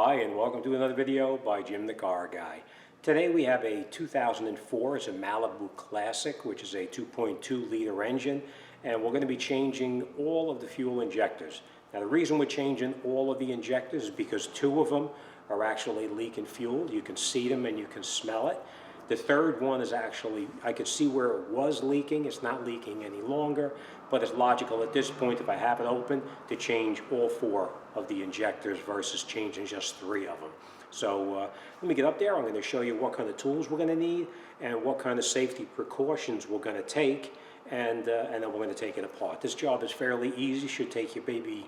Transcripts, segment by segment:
Hi and welcome to another video by Jim the Car Guy. Today we have a 2004, it's a Malibu Classic, which is a 2.2 liter engine, and we're going to be changing all of the fuel injectors. Now the reason we're changing all of the injectors is because two of them are actually leaking fuel. You can see them and you can smell it. The third one is actually, I could see where it was leaking. It's not leaking any longer, but it's logical at this point, if I have it open, to change all four of the injectors versus changing just three of them. So let me get up there. I'm going to show you what kind of tools we're going to need and what kind of safety precautions we're going to take, and then we're going to take it apart. This job is fairly easy. Should take you maybe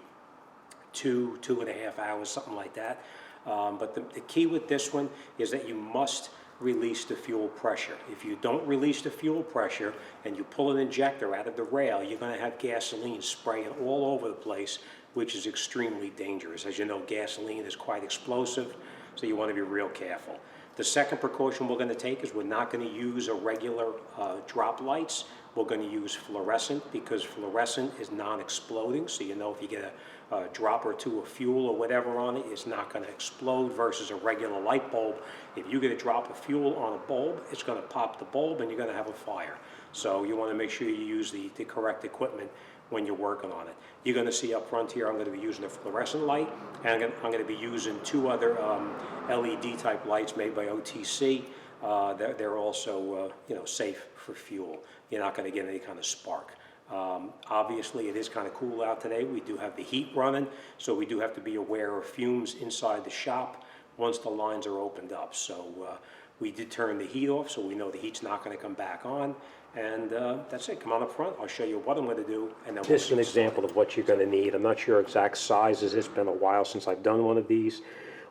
2.5 hours, something like that. But the key with this one is that you must release the fuel pressure. If you don't release the fuel pressure and you pull an injector out of the rail, you're going to have gasoline spraying all over the place, which is extremely dangerous. As you know, gasoline is quite explosive, so you want to be real careful. The second precaution we're going to take is we're not going to use a regular drop lights. We're going to use fluorescent, because fluorescent is non-exploding, so you know if you get a drop or two of fuel or whatever on it, it's not going to explode, versus a regular light bulb. If you get a drop of fuel on a bulb, it's going to pop the bulb and you're going to have a fire. So you want to make sure you use the correct equipment when you're working on it. You're going to see up front here, I'm going to be using a fluorescent light, and I'm going to be using two other LED type lights made by OTC. They're also safe for fuel. You're not going to get any kind of spark. Obviously it is kind of cool out today. We do have the heat running, so we do have to be aware of fumes inside the shop once the lines are opened up. So we did turn the heat off, so we know the heat's not going to come back on. And that's it. Come on up front. I'll show you what I'm going to do. And then this is an example of what you're going to need. I'm not sure exact sizes. It's been a while since I've done one of these.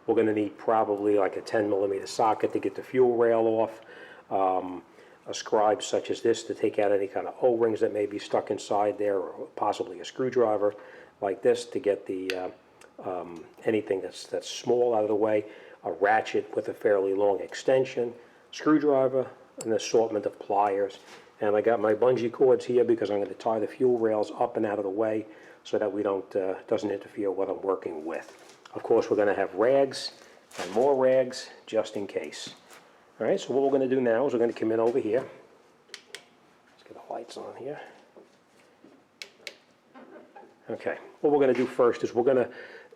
We're going to need probably like a 10mm socket to get the fuel rail off. A scribe such as this to take out any kind of O-rings that may be stuck inside there, or possibly a screwdriver like this to get the anything that's small out of the way. A ratchet with a fairly long extension, screwdriver, an assortment of pliers. And I got my bungee cords here because I'm going to tie the fuel rails up and out of the way so that we doesn't interfere with what I'm working with. Of course, we're going to have rags and more rags just in case. All right, so what we're going to do now is we're going to come in over here. Let's get the lights on here. Okay, what we're going to do first is we're going to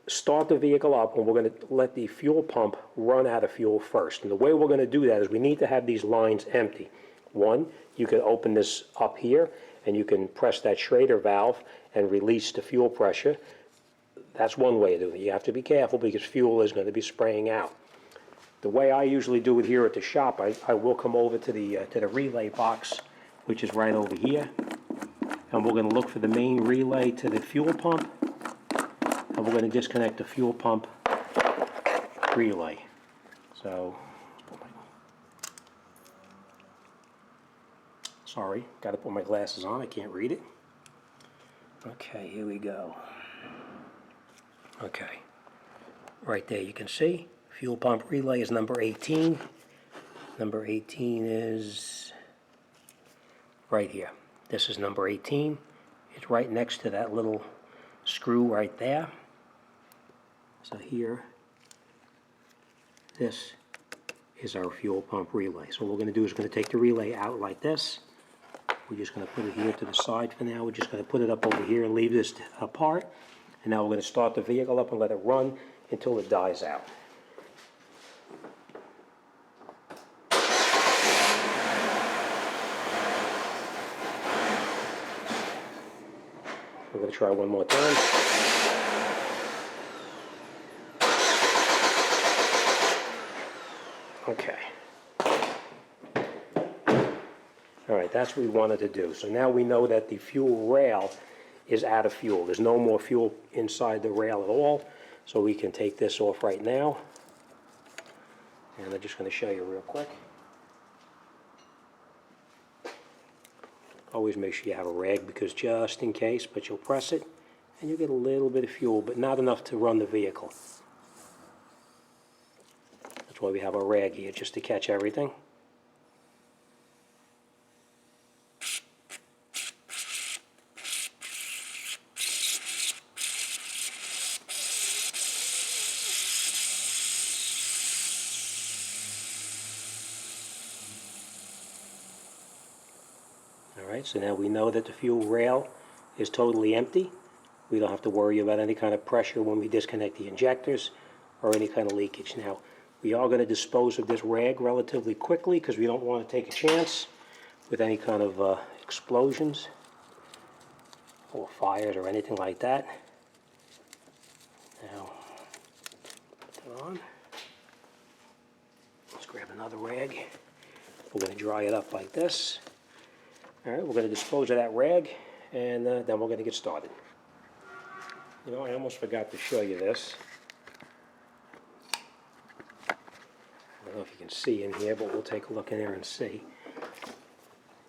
start the vehicle up, and we're going to let the fuel pump run out of fuel first. And the way we're going to do that is we need to have these lines empty. One, you can open this up here and you can press that Schrader valve and release the fuel pressure. That's one way to do it. You have to be careful because fuel is going to be spraying out. The way I usually do it here at the shop, I will come over to the relay box, which is right over here, and we're going to look for the main relay to the fuel pump, and we're going to disconnect the fuel pump relay. So, sorry, got to put my glasses on, I can't read it. Okay, here we go. Okay, right there you can see fuel pump relay is number 18. Number 18 is right here. This is number 18. It's right next to that little screw right there. So here, this is our fuel pump relay. So what we're going to do is we're going to take the relay out like this. We're just going to put it here to the side for now. We're just going to put it up over here and leave this apart. And now we're going to start the vehicle up and let it run until it dies out. We're going to try one more time. Okay. All right, that's what we wanted to do. So now we know that the fuel rail is out of fuel. There's no more fuel inside the rail at all. So we can take this off right now. And I'm just going to show you real quick. Always make sure you have a rag, because just in case, but you'll press it and you get a little bit of fuel, but not enough to run the vehicle. That's why we have a rag here, just to catch everything. All right, so now we know that the fuel rail is totally empty. We don't have to worry about any kind of pressure when we disconnect the injectors or any kind of leakage. Now, we are going to dispose of this rag relatively quickly because we don't want to take a chance with any kind of explosions or fires or anything like that. Now, put that on. Let's grab another rag. We're going to dry it up like this. All right, we're going to dispose of that rag, and then we're going to get started. You know, I almost forgot to show you this. I don't know if you can see in here, but we'll take a look in there and see.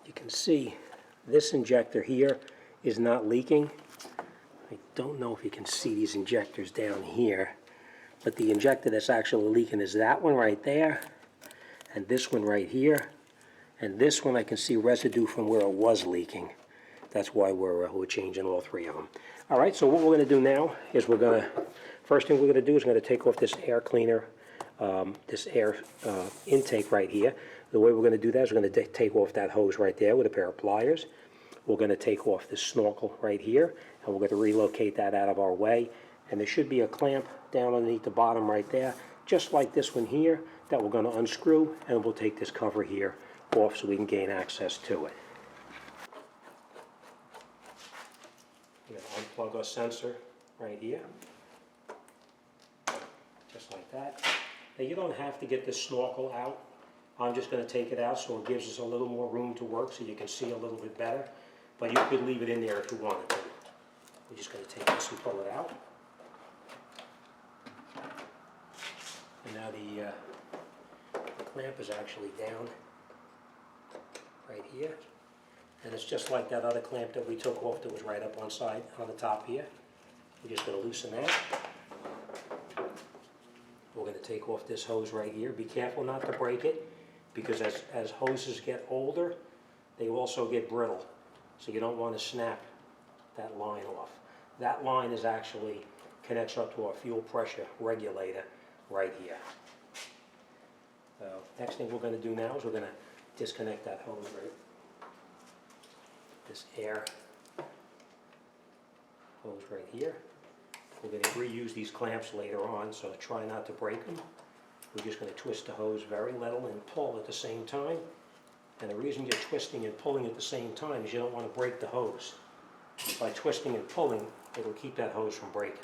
You can see this injector here is not leaking. I don't know if you can see these injectors down here, but the injector that's actually leaking is that one right there, and this one right here, and this one I can see residue from where it was leaking. That's why we're changing all three of them. All right, so what we're going to do now is first thing we're going to do is we're going to take off this air cleaner, this air intake right here. The way we're going to do that is we're going to take off that hose right there with a pair of pliers. We're going to take off this snorkel right here, and we're going to relocate that out of our way. And there should be a clamp down underneath the bottom right there, just like this one here, that we're going to unscrew, and we'll take this cover here off so we can gain access to it. We're going to unplug our sensor right here, just like that. Now you don't have to get this snorkel out. I'm just going to take it out so it gives us a little more room to work so you can see a little bit better. But you could leave it in there if you wanted to. We're just going to take this and pull it out. And now the clamp is actually down right here. And it's just like that other clamp that we took off that was right up on the top here. We're just going to loosen that. We're going to take off this hose right here. Be careful not to break it, because as hoses get older, they also get brittle. So you don't want to snap that line off. That line is actually connects up to our fuel pressure regulator right here. So next thing we're going to do now is we're going to disconnect that hose right. This air hose right here. We're going to reuse these clamps later on, so try not to break them. We're just going to twist the hose very little and pull at the same time. And the reason you're twisting and pulling at the same time is you don't want to break the hose. By twisting and pulling, it will keep that hose from breaking.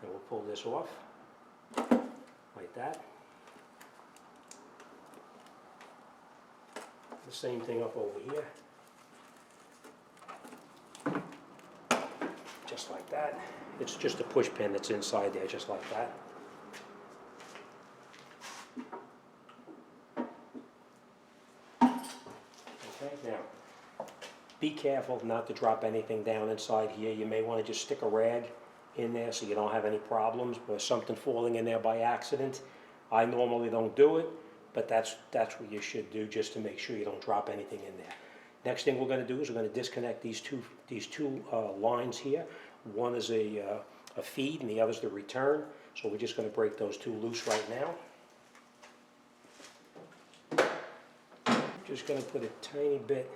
And we'll pull this off, like that. The same thing up over here. Just like that. It's just a push pin that's inside there, just like that. Okay, now, be careful not to drop anything down inside here. You may want to just stick a rag in there so you don't have any problems or something falling in there by accident. I normally don't do it, but that's what you should do just to make sure you don't drop anything in there. Next thing we're going to do is we're going to disconnect these two lines here. One is a feed and the other is the return. So we're just going to break those two loose right now. Just going to put a tiny bit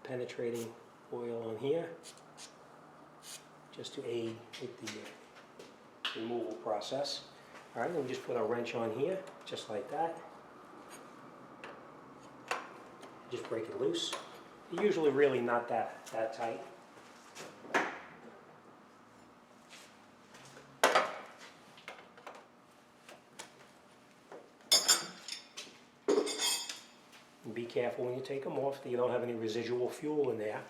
penetrating oil on here, just to aid with the removal process. All right, then we just put our wrench on here, just like that. Just break it loose. Usually really not that tight. And be careful when you take them off that you don't have any residual fuel in there.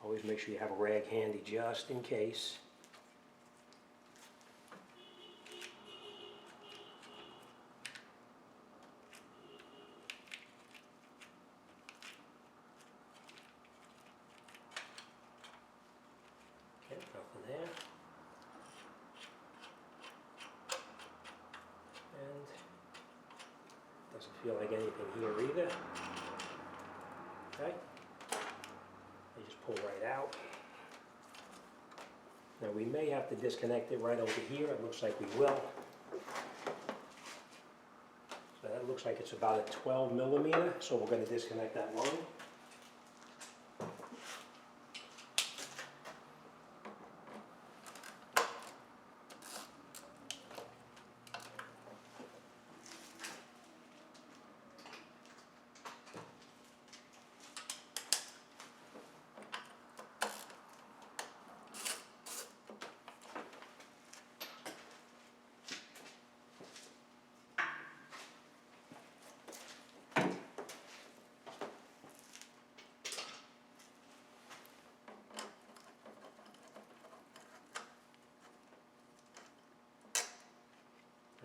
Always make sure you have a rag handy just in case. Okay, nothing there. And doesn't feel like anything here either. Okay. You just pull right out. Now we may have to disconnect it right over here. It looks like we will. So that looks like it's about a 12 millimeter, so we're going to disconnect that line.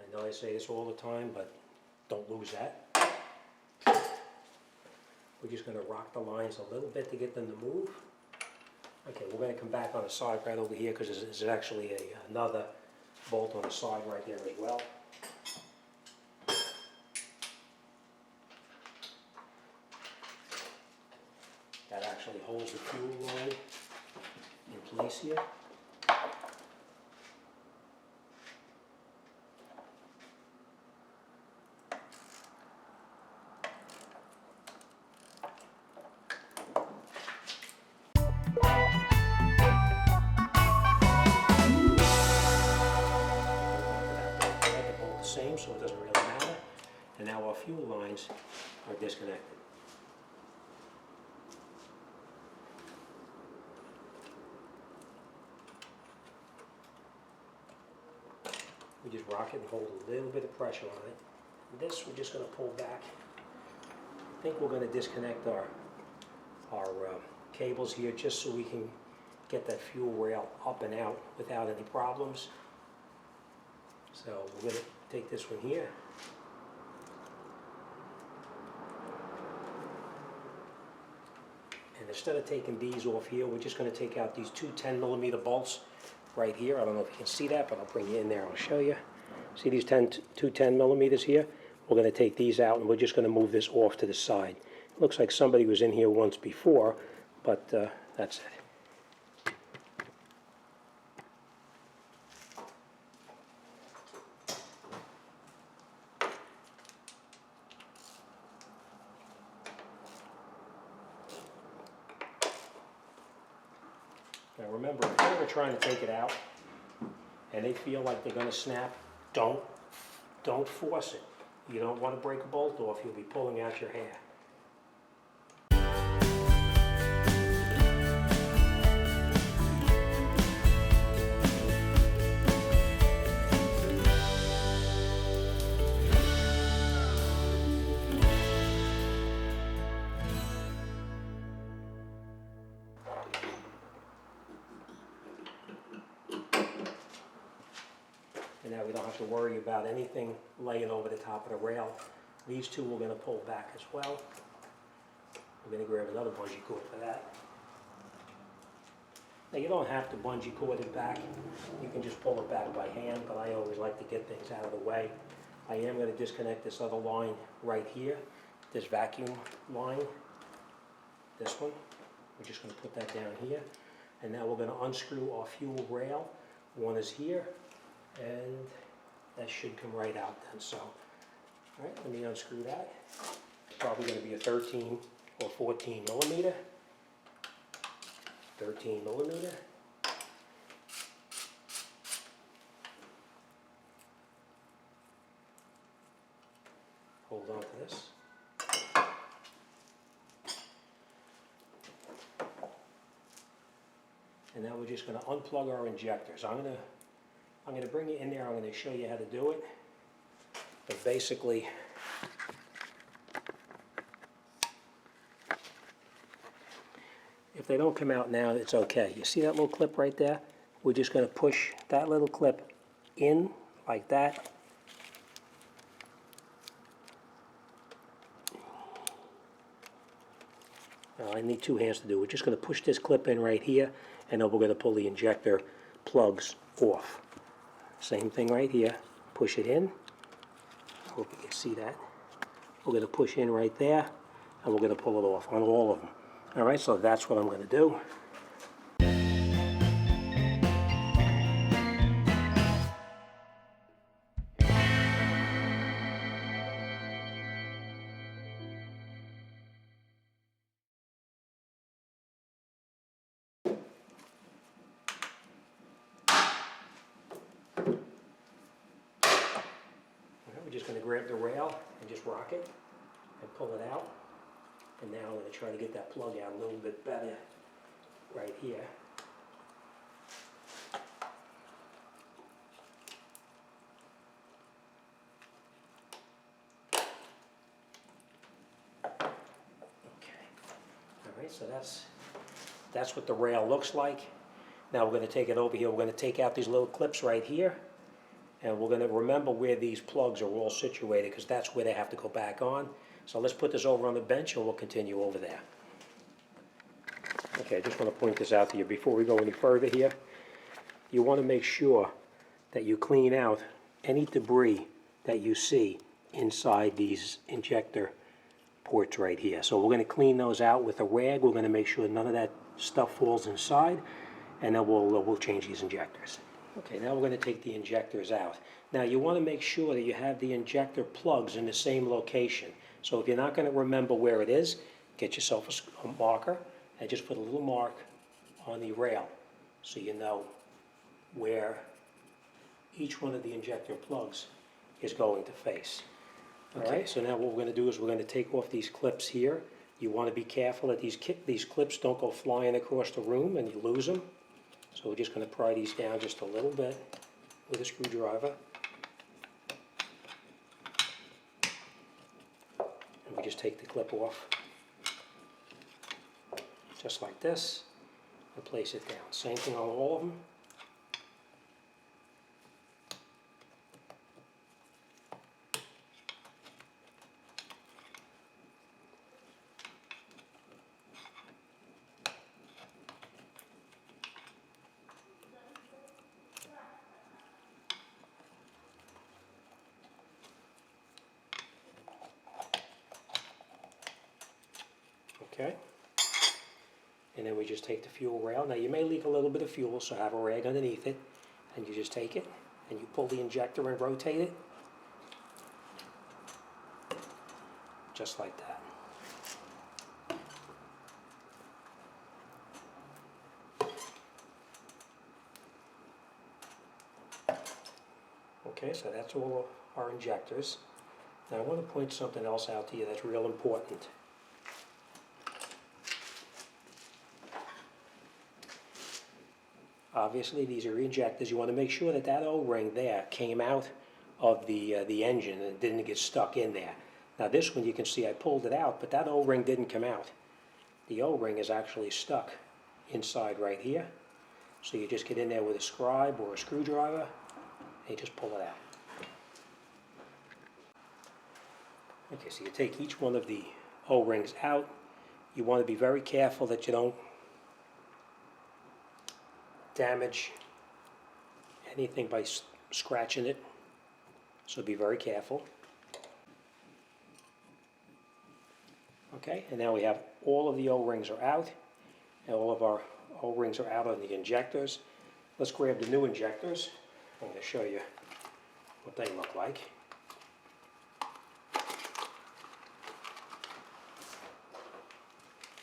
I know I say this all the time, but don't lose that. We're just going to rock the lines a little bit to get them to move. Okay, we're going to come back on the side right over here because there's actually another bolt on the side right there as well. That actually holds the fuel line in place here. Same, so it doesn't really matter. And now our fuel lines are disconnected. We just rock it and hold a little bit of pressure on it. And this we're just going to pull back. I think we're going to disconnect our cables here just so we can get that fuel rail up and out without any problems. So we're going to take this one here. And instead of taking these off here, we're just going to take out these two 10 millimeter bolts right here. I don't know if you can see that, but I'll bring you in there. I'll show you. See these two 10 millimeters here? We're going to take these out and we're just going to move this off to the side. It looks like somebody was in here once before, but that's it. Now remember, if you're ever trying to take it out and they feel like they're going to snap, don't force it. You don't want to break a bolt off, you'll be pulling out your hair. And now we don't have to worry about anything laying over the top of the rail. These two we're going to pull back as well. We're going to grab another bungee cord for that. Now you don't have to bungee cord it back. You can just pull it back by hand, but I always like to get things out of the way. I am going to disconnect this other line right here, this vacuum line, this one. We're just going to put that down here. And now we're going to unscrew our fuel rail. One is here. And that should come right out then. So, all right, let me unscrew that. It's probably going to be a 13 or 14 millimeter. 13 millimeter. Hold on to this. And now we're just going to unplug our injectors. I'm going to bring you in there. I'm going to show you how to do it. But basically, if they don't come out now, it's okay. You see that little clip right there? We're just going to push that little clip in like that. Now, I need two hands to do it. We're just going to push this clip in right here, and then we're going to pull the injector plugs off. Same thing right here. Push it in. I hope you can see that. We're going to push in right there, and we're going to pull it off on all of them. All right, so that's what I'm going to do. grab the rail and just rock it and pull it out. And now I'm going to try to get that plug out a little bit better right here. Alright, so that's what the rail looks like. Now we're going to take it over here. We're going to take out these little clips right here. And we're going to remember where these plugs are all situated, because that's where they have to go back on. So let's put this over on the bench and we'll continue over there. Okay, I just want to point this out to you before we go any further here. You want to make sure that you clean out any debris that you see inside these injector ports right here. So we're going to clean those out with a rag. We're going to make sure none of that stuff falls inside, and then we'll change these injectors. Okay, now we're going to take the injectors out. Now you want to make sure that you have the injector plugs in the same location. So if you're not going to remember where it is, get yourself a marker and just put a little mark on the rail so you know where each one of the injector plugs is going to face. Okay, so now what we're going to do is we're going to take off these clips here. You want to be careful that these clips don't go flying across the room and you lose them. So we're just going to pry these down just a little bit with a screwdriver. And we just take the clip off, just like this, and place it down. Same thing on all of them. Okay, and then we just take the fuel rail. Now you may leak a little bit of fuel, so have a rag underneath it, and you just take it and you pull the injector and rotate it, just like that. Okay, so that's all our injectors. Now I want to point something else out to you that's real important. Obviously, these are injectors. You want to make sure that that O-ring there came out of the engine and didn't get stuck in there. Now this one, you can see I pulled it out, but that O-ring didn't come out. The O-ring is actually stuck inside right here. So you just get in there with a scribe or a screwdriver and you just pull it out. Okay, so you take each one of the O-rings out. You want to be very careful that you don't damage anything by scratching it, so be very careful. Okay, and now we have all of the O-rings are out, and all of our O-rings are out on the injectors. Let's grab the new injectors. I'm going to show you what they look like.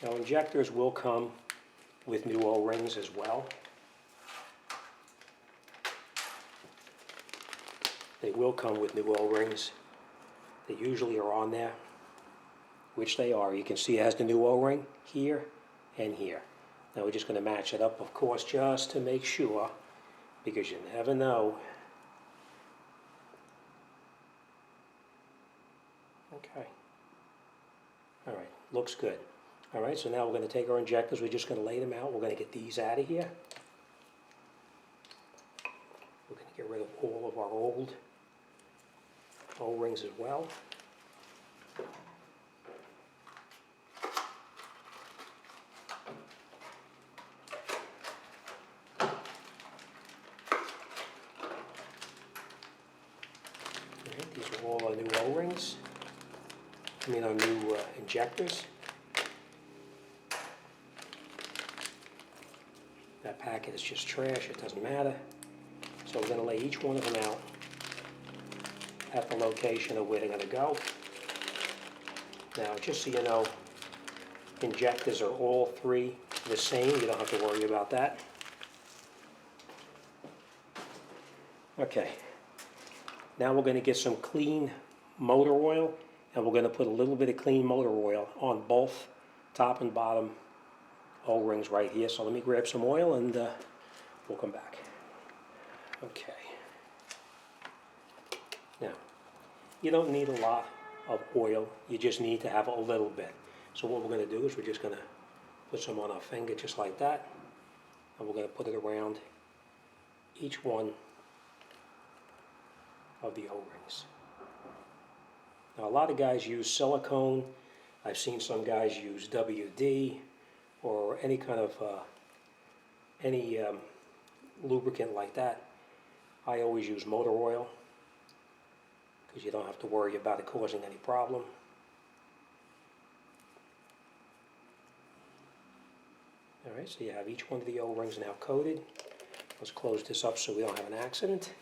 Now injectors will come with new O-rings as well. They will come with new O-rings. They usually are on there, which they are. You can see it has the new O-ring here and here. Now we're just going to match it up, of course, just to make sure, because you never know. Okay. All right, looks good. All right, so now we're going to take our injectors. We're just going to lay them out. We're going to get these out of here. We're going to get rid of all of our old O-rings as well. Right, these are all our new O-rings. I mean our new injectors. That packet is just trash, it doesn't matter. So we're going to lay each one of them out at the location of where they're going to go. Now, just so you know, injectors are all three the same. You don't have to worry about that. Okay. Now we're going to get some clean motor oil, and we're going to put a little bit of clean motor oil on both top and bottom O-rings right here. So let me grab some oil and we'll come back. Okay. Now, you don't need a lot of oil, you just need to have a little bit. So what we're going to do is we're just going to put some on our finger just like that, and we're going to put it around each one of the O-rings. Now a lot of guys use silicone. I've seen some guys use WD or any kind of lubricant like that. I always use motor oil because you don't have to worry about it causing any problem. All right, so you have each one of the O-rings now coated. Let's close this up so we don't have an accident.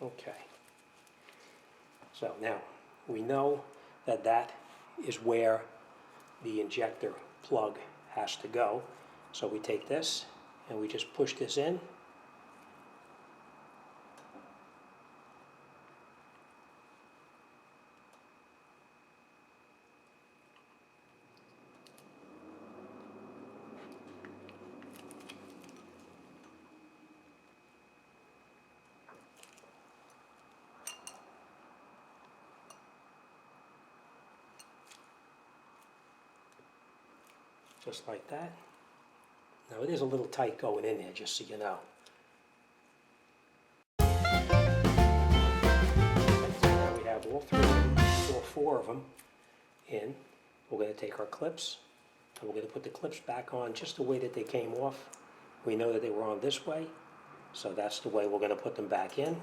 Okay. So now we know that that is where the injector plug has to go. So we take this and we just push this in. Just like that. Now it is a little tight going in there, just so you know. So now we have all four of them in. We're going to take our clips and we're going to put the clips back on just the way that they came off. We know that they were on this way, so that's the way we're going to put them back in.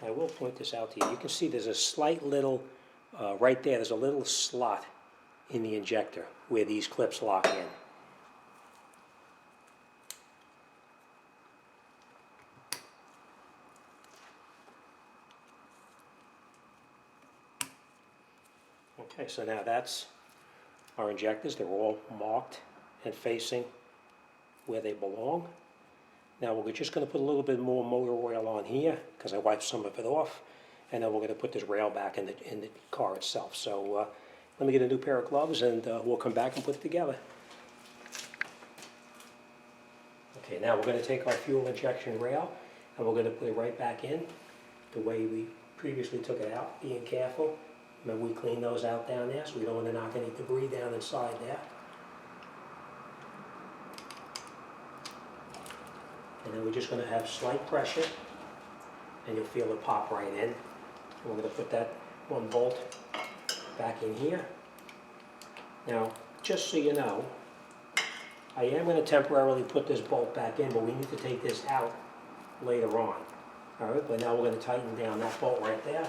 I will point this out to you. You can see there's a slight little, right there, there's a little slot in the injector where these clips lock in. Okay, so now that's our injectors. They're all marked and facing where they belong. Now we're just going to put a little bit more motor oil on here because I wiped some of it off, and then we're going to put this rail back in the car itself. So let me get a new pair of gloves and we'll come back and put it together. Okay, now we're going to take our fuel injection rail and we're going to put it right back in the way we previously took it out, being careful. Remember, we cleaned those out down there, so we don't want to knock any debris down inside there. And then we're just going to have slight pressure, and you'll feel it pop right in. And we're going to put that one bolt back in here. Now, just so you know, I am going to temporarily put this bolt back in, but we need to take this out later on. All right, but now we're going to tighten down that bolt right there.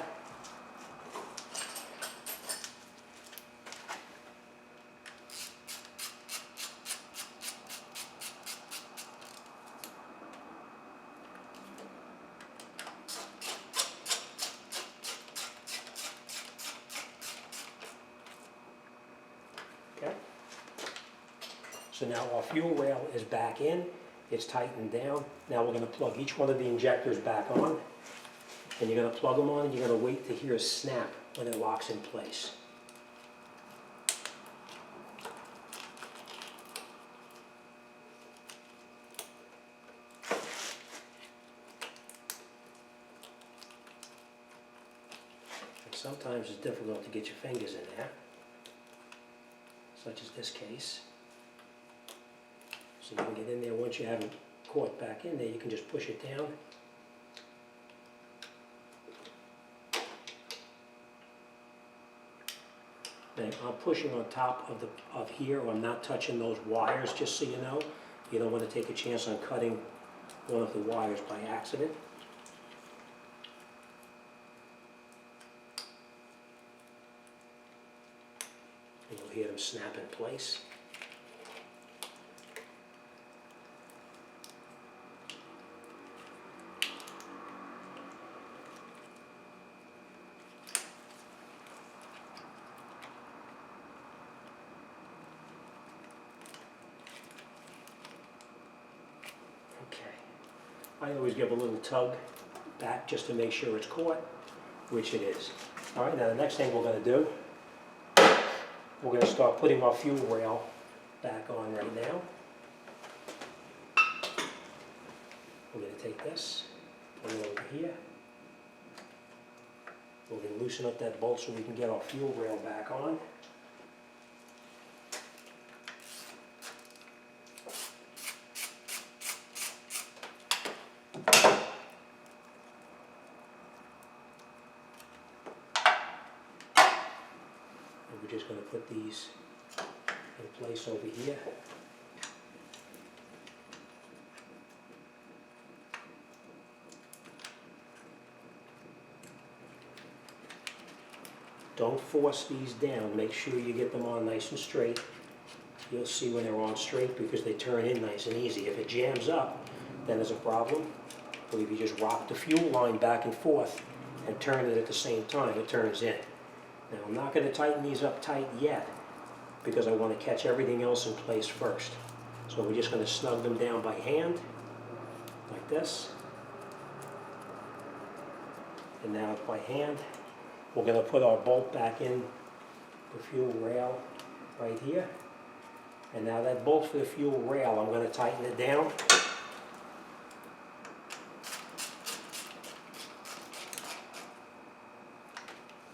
Okay. So now our fuel rail is back in, it's tightened down. Now we're going to plug each one of the injectors back on, and you're going to plug them on and you're going to wait to hear a snap when it locks in place. And sometimes it's difficult to get your fingers in there, such as this case. So you can get in there. Once you have it caught back in there, you can just push it down. Now, I'm pushing on top of here, or I'm not touching those wires, just so you know. You don't want to take a chance on cutting one of the wires by accident. And you'll hear them snap in place. I always give a little tug back just to make sure it's caught, which it is. All right, now the next thing we're going to do, we're going to start putting our fuel rail back on right now. We're going to take this, put it over here. We're going to loosen up that bolt so we can get our fuel rail back on. And we're just going to put these in place over here. Don't force these down. Make sure you get them on nice and straight. You'll see when they're on straight because they turn in nice and easy. If it jams up, then there's a problem. But if you just rock the fuel line back and forth and turn it at the same time, it turns in. Now I'm not going to tighten these up tight yet because I want to catch everything else in place first. So we're just going to snug them down by hand, like this. And now by hand, we're going to put our bolt back in the fuel rail right here. And now that bolt for the fuel rail, I'm going to tighten it down.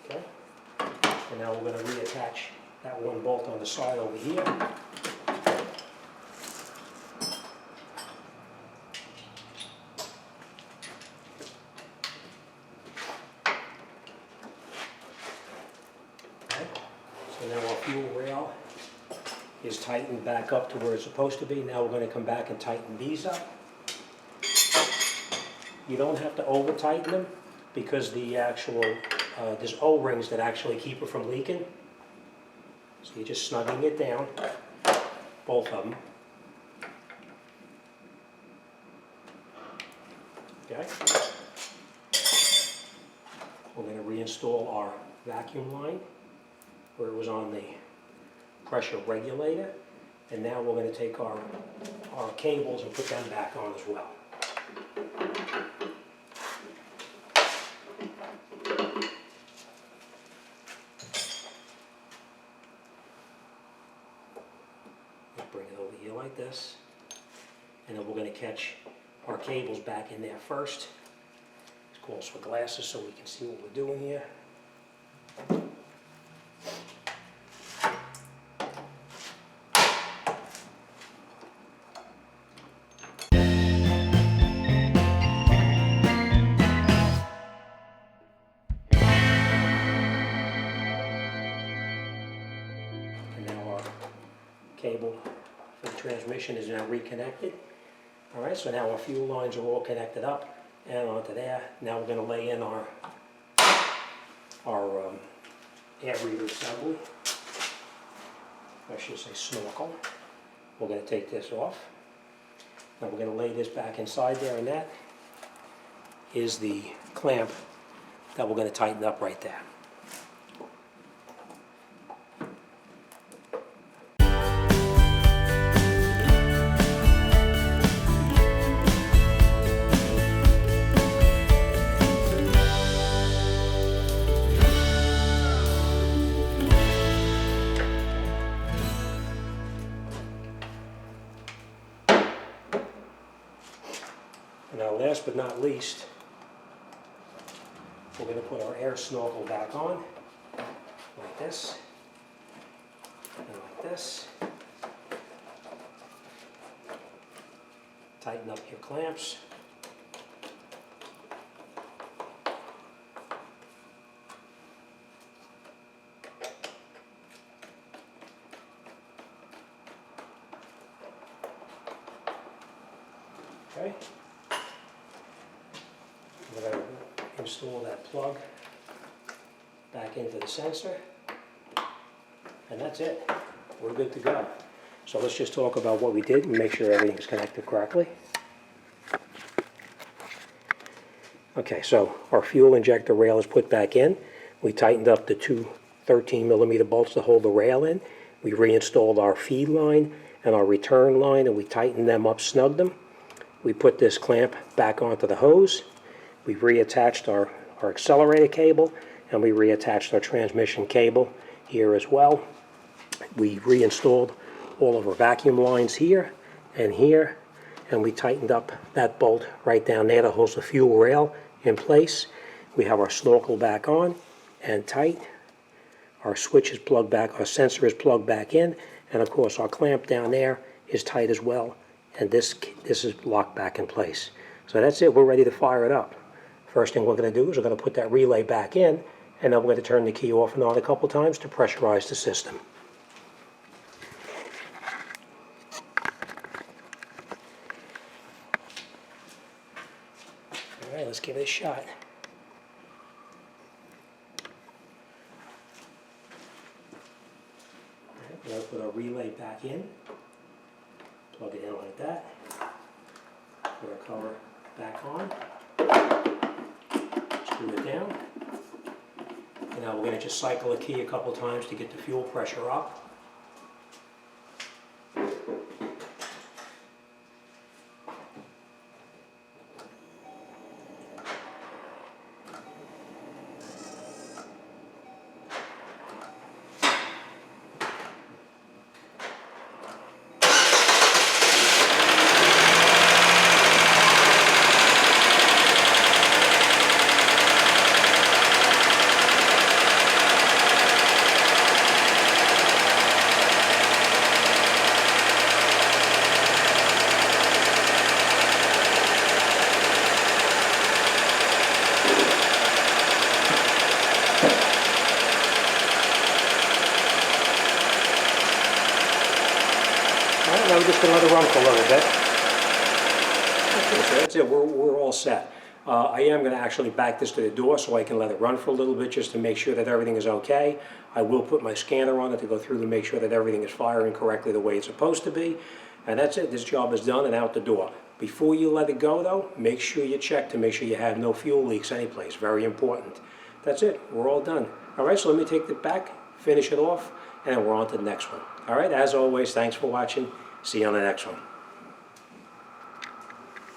Okay. And now we're going to reattach that one bolt on the side over here. So now our fuel rail is tightened back up to where it's supposed to be. Now we're going to come back and tighten these up. You don't have to over tighten them because the actual, there's O-rings that actually keep it from leaking. So you're just snugging it down, both of them. Okay. We're going to reinstall our vacuum line where it was on the pressure regulator, and now we're going to take our cables and put them back on as well. Let's bring it over here like this, and then we're going to catch our cables back in there first. This calls for glasses so we can see what we're doing here. Cable for the transmission is now reconnected. All right, so now our fuel lines are all connected up and onto there. Now we're going to lay in our air breather assembly. I should say snorkel. We're going to take this off. Now we're going to lay this back inside there, and that is the clamp that we're going to tighten up right there. Now last but not least, we're going to put our air snorkel back on, like this, and like this. Tighten up your clamps. Okay. We're going to install that plug back into the sensor, and that's it. We're good to go. So let's just talk about what we did and make sure everything's connected correctly. Okay, so our fuel injector rail is put back in. We tightened up the two 13mm bolts to hold the rail in. We reinstalled our feed line and our return line, and we tightened them up, snugged them. we put this clamp back onto the hose. We reattached our accelerator cable, and we reattached our transmission cable here as well. We reinstalled all of our vacuum lines here, and we tightened up that bolt right down there that holds the fuel rail in place. We have our snorkel back on and tight. Our switch is plugged back, our sensor is plugged back in, and of course our clamp down there is tight as well. And this is locked back in place. So that's it, we're ready to fire it up. First thing we're going to do is we're going to put that relay back in, and then we're going to turn the key off and on a couple times to pressurize the system. All right, let's give it a shot. All right, we'll put our relay back in. Plug it in like that. Put our cover back on. Screw it down. And now we're going to just cycle the key a couple times to get the fuel pressure up. Now we're just going to let it run for a little bit. Okay, so that's it. We're all set. I am going to actually back this to the door so I can let it run for a little bit just to make sure that everything is okay. I will put my scanner on it to go through to make sure that everything is firing correctly the way it's supposed to be. And that's it. This job is done and out the door. Before you let it go, though, make sure you check to make sure you have no fuel leaks anyplace. Very important. That's it. We're all done. All right, so let me take it back, finish it off, and then we're on to the next one. All right, as always, thanks for watching. See you on the next one.